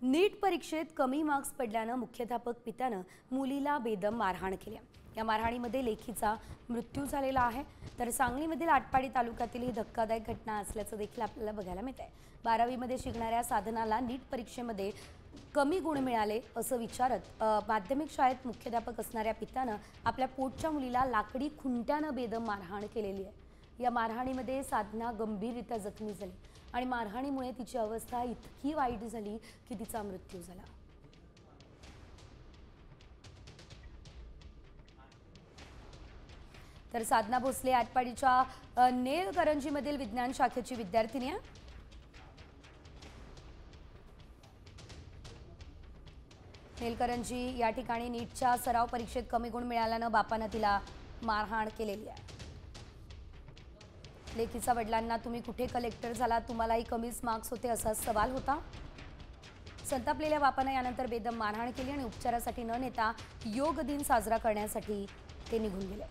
नीट परीक्षेत कमी मार्क्स पडल्यानं मुख्याध्यापक पित्यानं मुलीला बेदम मारहाण केली। या मारहाणीमध्ये लेखीचा मृत्यू झालेला आहे। तर सांगलीमधील आटपाडी तालुक्यातील ही धक्कादायक घटना असल्याचं देखील आपल्याला बघायला मिळतंय। 12वी मध्ये शिकणाऱ्या साधनाला नीट परीक्षेमध्ये कमी गुण मिळाले असं विचारत माध्यमिक शाळेत मुख्याध्यापक असणाऱ्या पित्यानं आपल्या पोटच्या मुलीला लाकडी खुंट्यानं बेदम मारहाण केलेली आहे। या मारहाणीमध्ये साधना गंभीररित्या जखमी झाली आणि मारहाणीमुळे तिची अवस्था इतकी वाईट झाली की तिचा मृत्यू झाला। तर साधना भोसले आटपाडीच्या नेलकरंजीमधील विज्ञान शाखेची विद्यार्थिनी आहे। नेलकरंजी या ठिकाणी नीटच्या सराव परीक्षेत कमी गुण मिळाल्यानं बापानं तिला मारहाण केलेली आहे। लेखीचा वडिलांना तुम्ही कुठे कलेक्टर झाला, तुम्हालाही कमीच मार्क्स होते असा सवाल होता। संतापलेल्या बापानं यानंतर बेदम मारहाण केली आणि उपचारासाठी न नेता योग दिन साजरा करण्यासाठी ते निघून गेले।